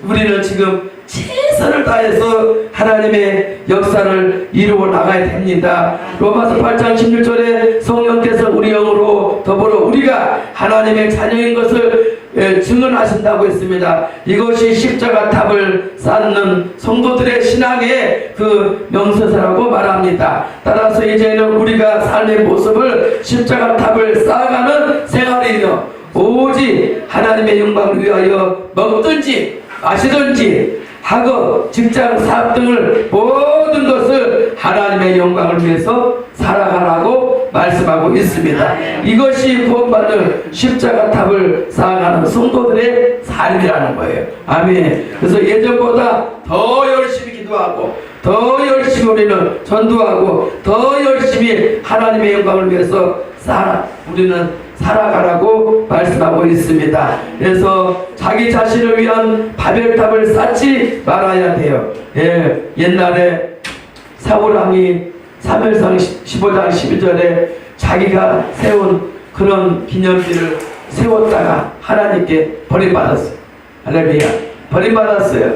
우리는 지금 최선을 다해서 하나님의 역사를 이루어 나가야 됩니다. 로마서 8장 16절에 성령께서 우리 영으로 더불어 우리가 하나님의 자녀인 것을 증언하신다고 했습니다. 이것이 십자가 탑을 쌓는 성도들의 신앙의 그 명세서라고 말합니다. 따라서 이제는 우리가 삶의 모습을 십자가 탑을 쌓아가는 생활이며 오직 하나님의 영광을 위하여 먹든지 마시든지 학업, 직장, 사업 등을 모든 것을 하나님의 영광을 위해서 살아가라고 말씀하고 있습니다. 이것이 구원받는 십자가 탑을 쌓아가는 성도들의 삶이라는 거예요. 아멘. 그래서 예전보다 더 열심히 기도하고 더 열심히 우리는 전도하고 더 열심히 하나님의 영광을 위해서 우리는 살아가라고 말씀하고 있습니다. 그래서 자기 자신을 위한 바벨탑을 쌓지 말아야 돼요. 예, 옛날에 사울왕이 사무엘상 15장 12절에 자기가 세운 그런 기념비를 세웠다가 하나님께 버림받았어요. 할렐루야. 버림받았어요.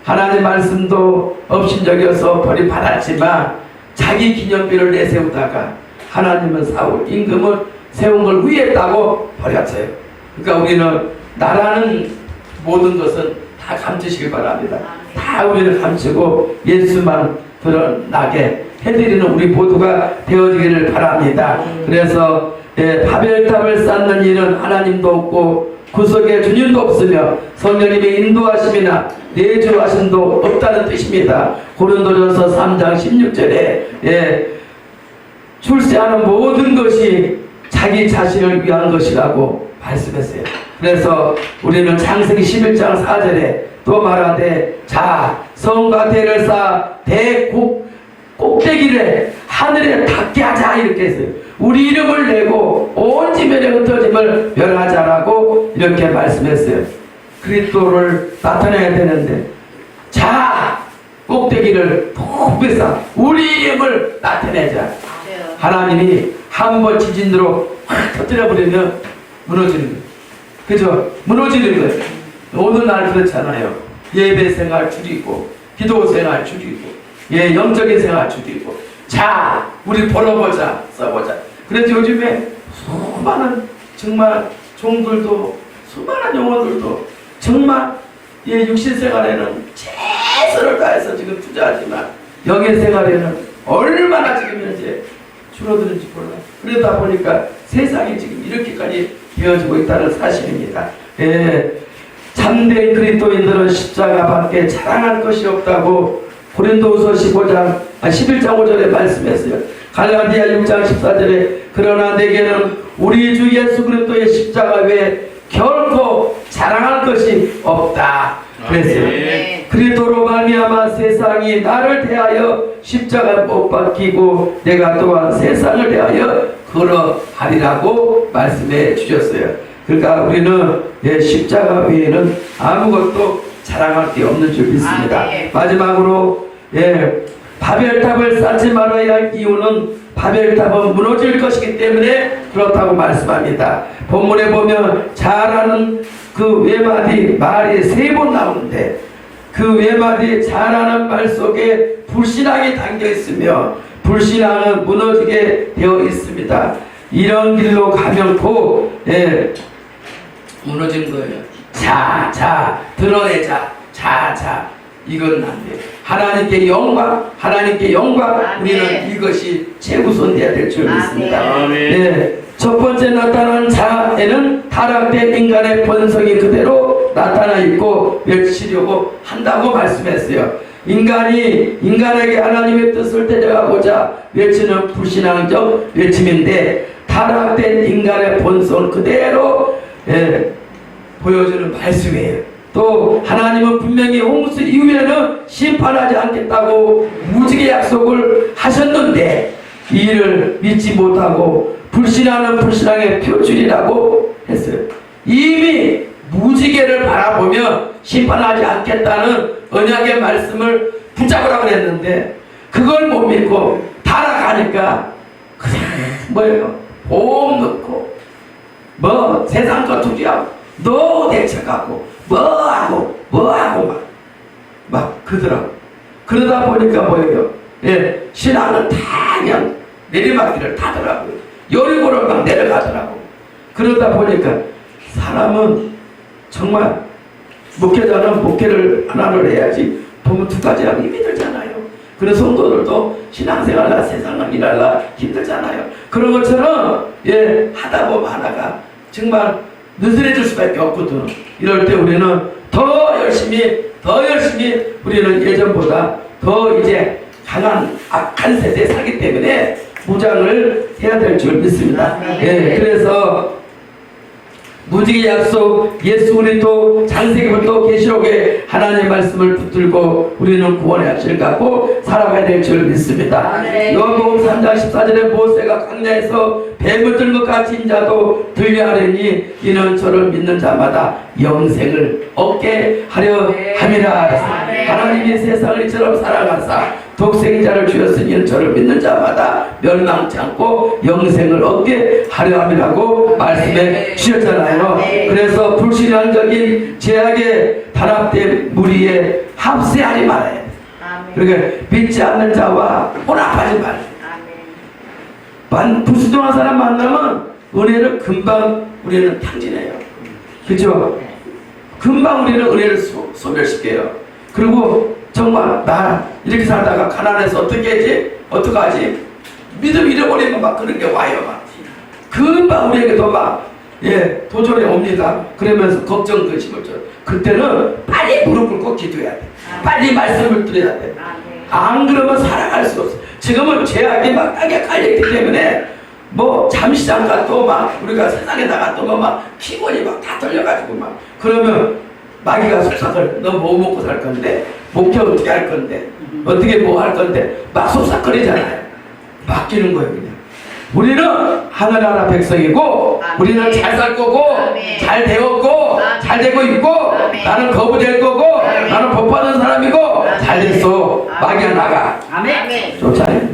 하나님 말씀도 업신여겨서 버림받았지만 자기 기념비를 내세우다가 하나님은 사울 임금을 세운 걸 위했다고 버렸어요. 그러니까 우리는 나라는 모든 것은 다 감추시길 바랍니다. 다 우리를 감추고 예수만 드러나게 해드리는 우리 모두가 되어지기를 바랍니다. 그래서 바벨탑을 쌓는 일은 하나님도 없고 구속의 주님도 없으며 성령님의 인도하심이나 내주하심도 없다는 뜻입니다. 고린도전서 3장 16절에 출세하는 모든 것이 자기 자신을 위한 것이라고 말씀했어요. 그래서 우리는 창세기 11장 4절에 또 말하되 자 성과 대를 쌓아 꼭대기를 하늘에 닿게 하자 이렇게 했어요. 우리 이름을 내고 온 지면에 흩어짐을 멸하자라고 이렇게 말씀했어요. 그리스도를 나타내야 되는데 자 꼭대기를 높이서 우리 힘을 나타내자. 하나님이 한 번 지진으로 확 터뜨려버리면 무너지는 거예요. 그죠? 무너지는 거예요. 오늘날 그렇잖아요. 예배 생활 줄이고 기도 생활 줄이고 영적인 생활 줄이고 자 우리 벌어보자 써보자. 그래서 요즘에 수많은 정말 종들도 수많은 영혼들도 정말 육신 생활에는 최선을 다해서 지금 투자하지만 영의 생활에는 얼마나 지금 현재 줄어드는지 몰라. 그러다 보니까 세상이 지금 이렇게까지 되어지고 있다는 사실입니다. 참된 그리스도인들은 십자가밖에 자랑할 것이 없다고 고린도후서 11장 5절에 말씀했어요. 갈라디아 6장 14절에 그러나 내게는 우리 주 예수 그리스도의 십자가 외에 결코 자랑할 것이 없다 그랬어요. 그리스도로 말미암아 세상이 나를 대하여 십자가 못 박히고 내가 또한 세상을 대하여 그러하리라고 말씀해 주셨어요. 그러니까 우리는 십자가 외에는 아무것도 자랑할 게 없는 줄 믿습니다. 마지막으로 바벨탑을 쌓지 말아야 할 이유는 바벨탑은 무너질 것이기 때문에 그렇다고 말씀합니다. 본문에 보면 잘하는 그 외마디 말이 3번 나오는데 그 외마디 잘하는 말 속에 불신앙이 담겨 있으며 불신앙은 무너지게 되어 있습니다. 이런 길로 가면 곧 무너진 거예요. 자 드러내자 자 이건 안 돼. 하나님께 영광 우리는 이것이 최우선돼야 될 줄 믿습니다. 첫 번째 나타난 자에는 타락된 인간의 본성이 그대로 나타나 있고 외치려고 한다고 말씀했어요. 인간에게 하나님의 뜻을 데려가고자 외치는 불신앙적 외침인데 타락된 인간의 본성을 그대로 보여주는 말씀이에요. 또 하나님은 분명히 홍수 이후에는 심판하지 않겠다고 무지개 약속을 하셨는데 이를 믿지 못하고 불신하는 불신앙의 표준이라고 했어요. 이미 무지개를 바라보며 심판하지 않겠다는 언약의 말씀을 붙잡으라고 했는데 그걸 못 믿고 타락하니까 그냥 뭐예요? 보험 넣고 뭐 세상 것 투기하고 너 대책하고 뭐하고 막 그러더라고. 그러다 보니까 뭐예요? 신앙은 다 그냥 내리막길을 타더라고요. 여리고를 막 내려가더라고. 그러다 보니까 사람은 정말 목회자는 목회를 하나를 해야지 보면 2가지 하면 힘이 들잖아요. 그런 성도들도 신앙생활과 세상을 일하려 힘들잖아요. 그런 것처럼 하다 보면 하다가 정말 느슨해질 수밖에 없거든. 이럴 때 우리는 더 열심히 우리는 예전보다 더 이제 강한 악한 세대에 살기 때문에 무장을 해야 될 줄 믿습니다. 그래서 무지개 약속 예수 그리스도 창세기부터 계시록에 하나님의 말씀을 붙들고 우리는 구원의 확신을 갖고 살아가야 될 줄 믿습니다. 요한복음 3장 14절에 모세가 광야에서 뱀을 든 것 같이 인자도 들려하려니 이는 저를 믿는 자마다 영생을 얻게 하려 함이라. 하나님이 세상을 이처럼 사랑하사 독생자를 주었으니 저를 믿는 자마다 멸망치 않고 영생을 얻게 하려 함이라고 말씀해 주셨잖아요. 그래서 불신앙적인 제약에 단합된 무리에 합세하지 말아야 돼. 그러니까 믿지 않는 자와 혼합하지 말아야 돼. 불순종한 사람 만나면 은혜를 금방 우리는 탕진해요. 그렇죠? 금방 우리는 은혜를 소멸시켜요. 그리고 정말 나 이렇게 살다가 가난해서 어떻게 하지? 어떡하지? 믿음 잃어버리면 막 그런 게 와요. 막 금방 우리에게도 막 도전이 옵니다. 그러면서 걱정 근심을 줘요. 그때는 빨리 무릎 꿇고 기도해야 돼. 빨리 말씀을 드려야 돼. 안 그러면 살아갈 수 없어. 지금은 죄악이 막 땅에 깔려있기 때문에 뭐 잠시 잠깐 또 막 우리가 세상에 나가 또 막 피곤이 막 다 떨려가지고 막 그러면 마귀가 속삭을 너 뭐 먹고 살 건데 목표 어떻게 할 건데 어떻게 뭐 할 건데 막 속삭거리잖아요. 맡기는 거예요. 그냥 우리는 하늘나라 백성이고 아멘. 우리는 잘 살 거고 아멘. 잘 되었고 아멘. 잘 되고 있고 아멘. 나는 거부 될 거고 아멘. 나는 복 받은 사람이고 아멘. 잘 됐어. 아멘. 막이야 나가. 아멘. 쫓아내.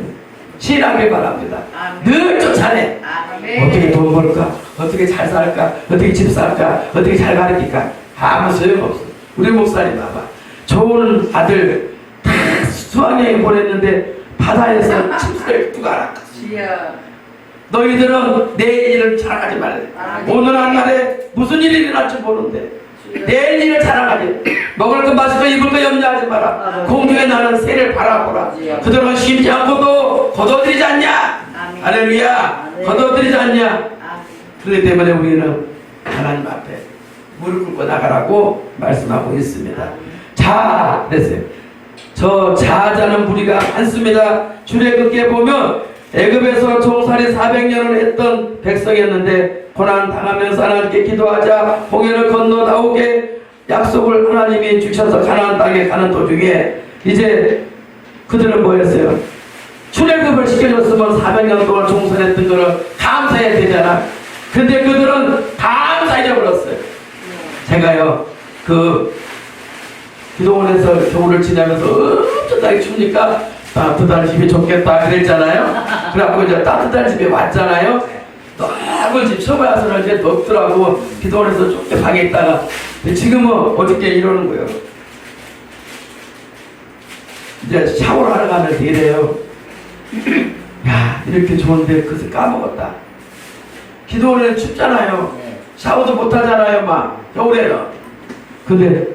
신하길 바랍니다. 아멘. 늘 쫓아내. 아멘. 어떻게 돈 벌까? 어떻게 잘 살까? 어떻게 집 살까? 어떻게 잘 가르칠까? 아무 소용없어. 우리 목사님 봐봐. 좋은 아들 다 수학여행 보냈는데 바다에서 침수를 누가 알아? 주여. 너희들은 내일 일을 자랑하지 말래. 아멘. 오늘 한 날에 무슨 일이 일어날지 모르는데 주여. 내일 일을 자랑하지. 먹을 거 마실 거 입을 거 염려하지 마라. 아멘. 공중에 나는 새를 바라보라. 주여. 그들은 쉬지 않고도 거둬들이지 않냐? 아멘. 할렐루야. 아멘. 거둬들이지 않냐? 아멘. 그렇기 때문에 우리는 하나님 앞에 무릎 꿇고 나가라고 말씀하고 있습니다. 자, 그랬어요. 저 자자는 무리가 많습니다. 출애굽기에 보면 애굽에서 종살이 400년을 했던 백성이었는데 고난 당하면서 하나님께 기도하자 홍해를 건너 나오게 약속을 하나님이 주셔서 가나안 땅에 가는 도중에 이제 그들은 뭐였어요? 출애굽을 시켜줬으면 400년 동안 종살했던 거를 감사해야 되잖아. 근데 그들은 감사 잊어버렸어요. 제가요 기도원에서 겨울을 지내면서 엄청나게 추우니까 따뜻한 집이 좋겠다 그랬잖아요. 그래갖고 이제 따뜻한 집에 왔잖아요. 넓은 집 처음에 와서는 이제 덥더라고. 기도원에서 좁게 방에 있다가 지금은 어저께 이러는 거예요. 이제 샤워를 하러 가면 이래요. 야 이렇게 좋은데 그것을 까먹었다. 기도원에는 춥잖아요. 샤워도 못 하잖아요 막 겨울에는. 근데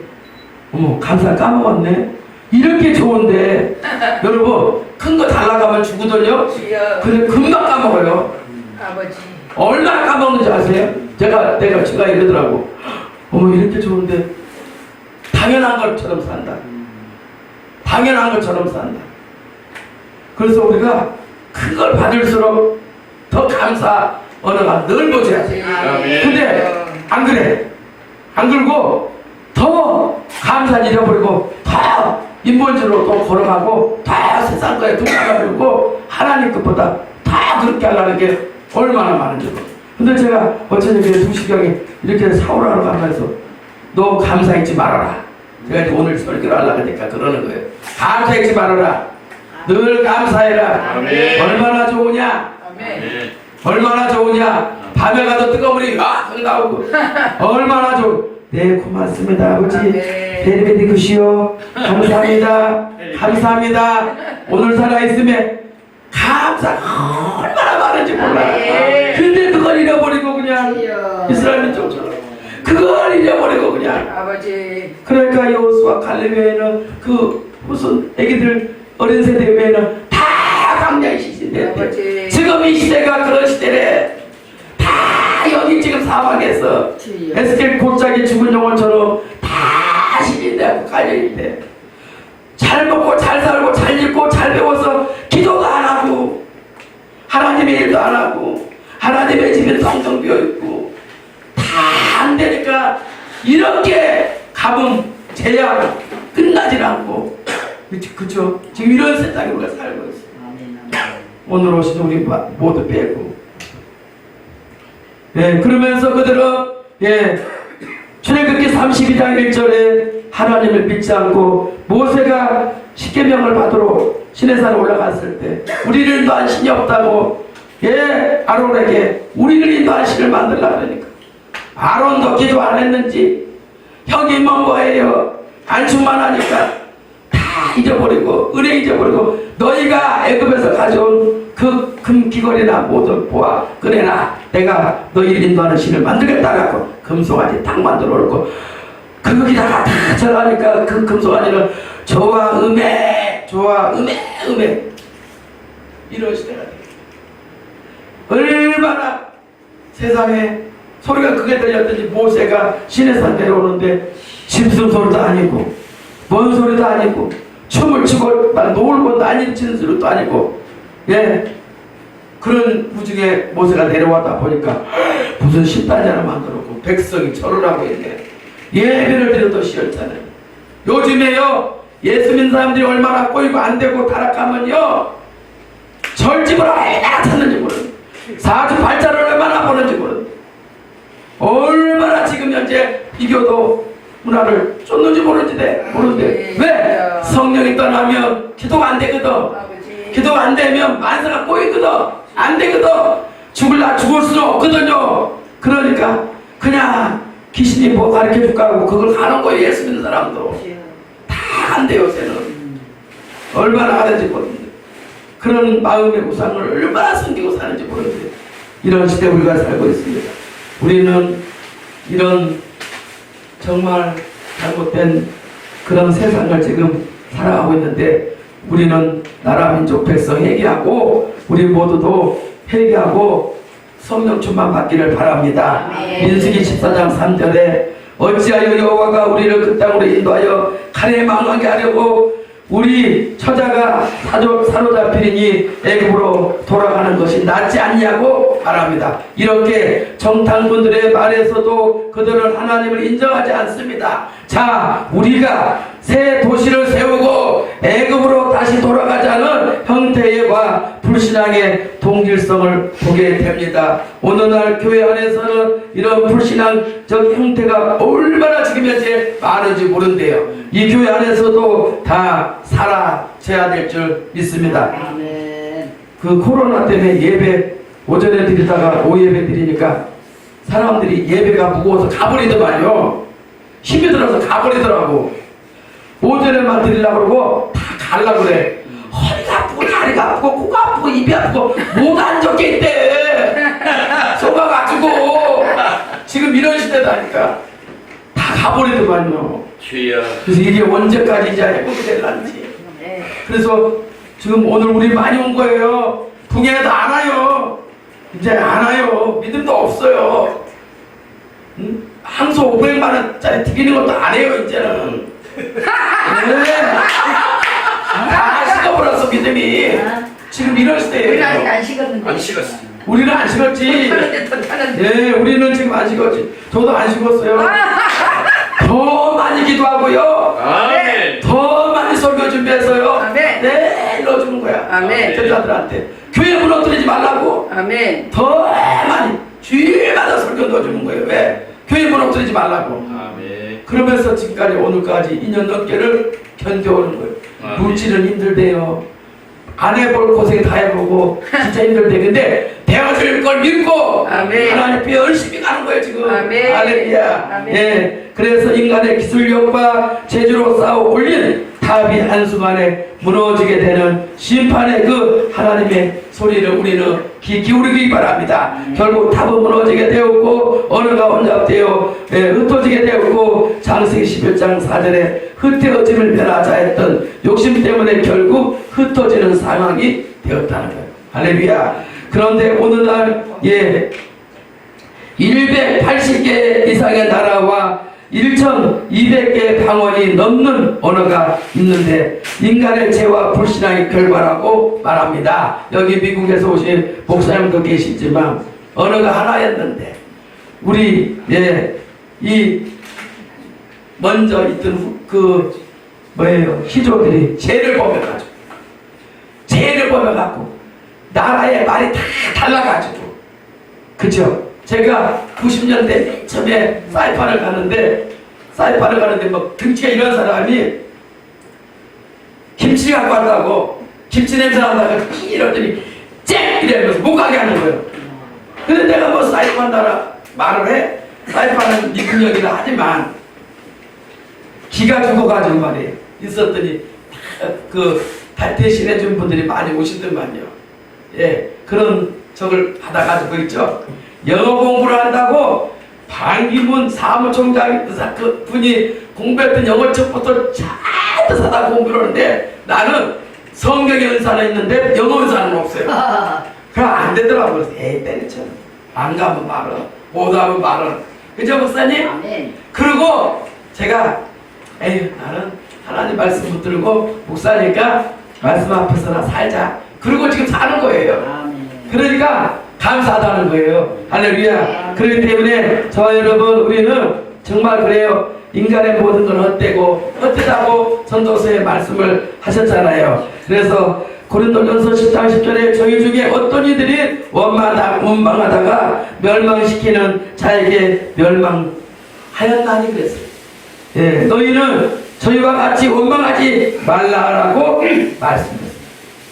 어머 감사 까먹었네. 이렇게 좋은데 여러분 큰 거 달라가면 주거든요. 주여. 근데 금방 까먹어요. 아버지. 얼마나 까먹는지 아세요? 제가 이러더라고. 어머 이렇게 좋은데 당연한 것처럼 산다. 당연한 것처럼 산다. 그래서 우리가 큰 걸 받을수록 더 감사 언어가 넓어져야지. 아멘. 근데 안 그래. 안 그러고 더 감사를 잃어버리고 더 인본주의로 또 걸어가고 더 세상 거에 둥가가지고 하나님 것보다 다 그렇게 하려는 게 얼마나 많은지 몰라. 근데 제가 어쩌니까 2시경에 이렇게 사오라고 가면서 너 감사 잊지 말아라. 제가 이제 오늘 설교를 하려고 하니까 그러는 거예요. 감사 잊지 말아라. 늘 감사해라. 아멘. 얼마나 좋으냐? 아멘. 얼마나 좋으냐? 밤에 가도 뜨거운 물이 막 나오고 얼마나 좋. 네 고맙습니다 아버지. 베리베리 굿이요. 감사합니다. 감사합니다. 오늘 살아있음에 감사 얼마나 많은지 몰라. 근데 그걸 잃어버리고 그냥 이스라엘 민족처럼 그걸 잃어버리고 그냥. 아버지. 그러니까 여호수아 갈렙 외에는 그 무슨 애기들 어린 세대 외에는 다 강량의 시대인데 아버지. 지금 이 시대가 그런 시대래. 다 여기 지금 사방에서 주여. 에스겔 골짜기 죽은 영혼처럼 다 시인대하고 깔려있대. 잘 먹고 잘 살고 잘 읽고 잘 배워서 기도도 안 하고 하나님의 일도 안 하고 하나님의 집에 텅텅 비어있고 다 안 되니까 이렇게 가뭄 재앙 끝나질 않고 그쵸? 지금 이런 세상에 우리가 살고 있어. 오늘 오신 우리 모두 빼고 그러면서 그들은 출애굽기 32장 1절에 하나님을 믿지 않고 모세가 십계명을 받으러 시내산에 올라갔을 때 우리를 인도한 신이 없다고 아론에게 우리를 인도한 신을 만들라 그러니까 아론도 기도 안 했는지 형이 뭐예요? 안수만 하니까 다 잊어버리고 은혜 잊어버리고 너희가 애굽에서 가져온 그 금귀걸이나 모든 보아 그래나 내가 너희를 인도하는 신을 만들겠다 갖고 금송아지 딱 만들어 놓고 거기다가 다 절하니까 그 금송아지는 저와 음에 이런 시대가 돼. 얼마나 세상에 소리가 크게 들렸더니 모세가 시내산 내려오는데 짐승 소리도 아니고 뭔 소리도 아니고 춤을 추고 놀고 난리치는 소리도 아니고 그런 우중에 모세가 내려왔다 보니까 무슨 신단지 하나 만들었고 백성이 절을 하고 있네. 예배를 드려도 쉬었잖아요. 요즘에요 예수 믿는 사람들이 얼마나 꼬이고 안되고 타락하면요 절집을 얼마나 찾는지 모르는 사주 발자를 얼마나 보는지 모르는데, 얼마나 지금 현재 비교도 문화를 쫓는지 모르는데 왜? 성령이 떠나면 기도가 안 되거든. 기도가 안 되면 만사가 꼬이거든. 안 되거든. 죽을라 죽을 수는 없거든요. 그러니까 그냥 귀신이 뭐 가르쳐 줄까 하고 그걸 가는 거예요. 예수 믿는 사람도 다 안 돼요. 요새는 얼마나 하는지 모르는데, 그런 마음의 우상을 얼마나 숨기고 사는지 모르는데, 이런 시대 우리가 살고 있습니다. 우리는 이런 정말 잘못된 그런 세상을 지금 살아가고 있는데, 우리는 나라 민족 백성 회개하고 우리 모두도 회개하고 성령 충만 받기를 바랍니다. 민수기 14장 3절에 어찌하여 여호와가 우리를 그 땅으로 인도하여 칼에 망하게 하려고 우리 처자가 사로잡히니 애굽으로 돌아가는 것이 낫지 않냐고 말합니다. 이렇게 정탐꾼들의 말에서도 그들은 하나님을 인정하지 않습니다. 자, 우리가 새 도시를 세우고 애굽으로 다시 돌아가자는 형태와 불신앙의 동질성을 보게 됩니다. 오늘날 교회 안에서는 이런 불신앙적 형태가 얼마나 지금 현재 많은지 모른대요. 이 교회 안에서도 다 사라져야 될 줄 믿습니다. 그 코로나 때문에 예배 오전에 드리다가 오예배 드리니까 사람들이 예배가 무거워서 가버리더만요. 힘이 들어서 가버리더라고. 오전에만 드리려고 그러고 다 가려고 그래. 허리가 아프고 다리가 아프고 코가 아프고 입이 아프고 못 앉았게 있대. 속아가지고 지금 이런 시대다니까 다 가버리더만요. 주여. 그래서 이게 언제까지 이제 회복이 될란지. 그래서 지금 오늘 우리 많이 온 거예요. 동해에도 안 와요. 이제 안 와요. 믿음도 없어요. 항소 500만 원짜리 드리는 것도 안 해요 이제는. 네. 다 식어버렸어 믿음이. 지금 이런 시대예요. 우리는 아직 안 식었는데. 안 식었어. 우리는 안 식었지. 예, 우리는 지금 안 식었지. 저도 안 식었어요. 더 많이 기도하고요. 아멘. 더 많이 설교 준비해서요. 아멘. 네, 일러주는 거야. 아멘. 제자들한테 교회 무너뜨리지 말라고. 아멘. 더 많이 주일마다 설교 넣어주는 거예요. 왜? 교회 무너뜨리지 말라고. 아멘. 그러면서 지금까지 오늘까지 2년 넘게를 견뎌오는 거예요. 아멘. 물질은 힘들대요. 안 해볼 고생 다 해보고 진짜 힘들대. 근데 되어질 걸 믿고 아멘. 하나님께 열심히 가는 거예요 지금. 아멘. 할렐루야. 아멘. 예. 그래서 인간의 기술력과 재주로 쌓아 올린 탑이 한순간에 무너지게 되는 심판의 그 하나님의 소리를 우리는 귀 기울이기 바랍니다. 결국 탑은 무너지게 되었고 언어가 혼잡되어 흩어지게 되었고 창세기 11장 4절에 흩어짐을 면하자 했던 욕심 때문에 결국 흩어지는 상황이 되었다는 거예요. 할렐루야. 그런데 오늘날 180개 이상의 나라와 1200개의 방언이 넘는 언어가 있는데 인간의 죄와 불신앙의 결과라고 말합니다. 여기 미국에서 오신 목사님도 계시지만 언어가 하나였는데 우리 이 먼저 있던 그 뭐예요 희조들이 죄를 범해가지고 나라의 말이 다 달라가지고 그죠? 제가 90년대 맨 처음에 사이판을 가는데 뭐 등치가 이런 사람이 김치 갖고 왔다고 김치 냄새 난다고 이러더니 쨍! 이러면서 못 가게 하는 거예요. 근데 내가 뭐 사이판 나라 말을 해? 사이판은 미국력이라 하지만 기가 죽어가지고 말이에요. 있었더니 다 대신해 준 분들이 많이 오시더만요. 예, 그런 적을 받아가지고 있죠. 영어 공부를 한다고 반기문 사무총장 그 분이 공부했던 영어 책부터 잘 사다 공부를 하는데 나는 성경의 은사는 있는데 영어 은사는 없어요. 그럼 안 되더라고요. 에이 때리쳐. 안 가면 말은 못 하면 말은. 그죠 목사님? 아멘. 그리고 제가 에이 나는 하나님 말씀 붙들고 목사니까 말씀 앞에서나 살자. 그리고 지금 사는 거예요. 아멘. 그러니까 감사하다는 거예요. 할렐루야. 그렇기 때문에 저와 여러분 우리는 정말 그래요. 인간의 모든 건 헛되고 헛되다고 전도서에 말씀을 하셨잖아요. 그래서 고린도전서 10장 10절에 저희 중에 어떤 이들이 원망하다가 멸망시키는 자에게 멸망하였나니 그랬어요. 예, 너희는 저희와 같이 원망하지 말라라고 말씀했어요.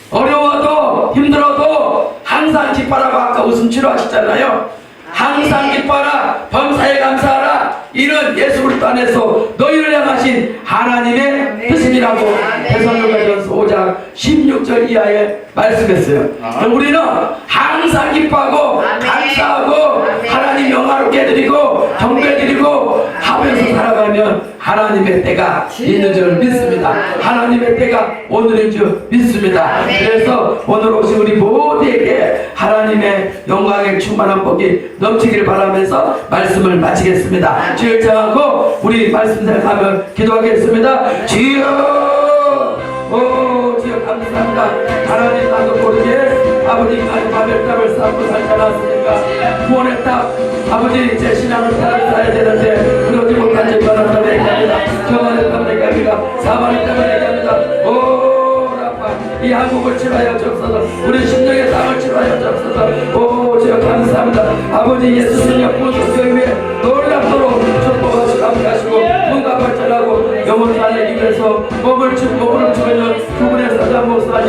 어려워도 힘들어도 항상 기뻐라고 아까 웃음치료 하셨잖아요. 항상 기뻐하라, 범사에 감사하라. 이는 예수 그리스도 안에서 너희를 향하신 하나님의 뜻이라고 데살로니가전서 5장 16절 이하에 말씀했어요. 우리는 항상 기뻐하고 감사하고 하나님 영화롭게 드리고 경배드리고 하면서 살아가면 하나님의 때가 있는 줄 믿습니다. 하나님의 때가 오늘인 줄 믿습니다. 그래서 오늘 오신 우리 모두에게 하나님의 영광의 충만한 복이 넘치기를 바라면서 말씀을 마치겠습니다. 주를 청하고 우리 말씀 생각하며 기도하겠습니다. 주여, 오 주여 감사합니다. 하나님 나도 모르게 아버지 바벨탑을 쌓고 살지 않았습니까? 구원의 탑 아버지 제 신앙을 살아야 되는데 그러지 못한 제 변화를 얘기합니다. 경험의 탑을 얘기합니다. 사망의 탑을 얘기합니다. 오 라파 이 한국을 치료하여 주옵소서. 우리 심령의 땅을 치료하여 주옵소서. 오 주여 감사합니다. 아버지 예수님의 구속교회 위에 놀랍도록 축복하시고 감사하시고 문과 발전하고 영혼 살리기 위해서 몸을 주고 있는 두 분의 사장 목사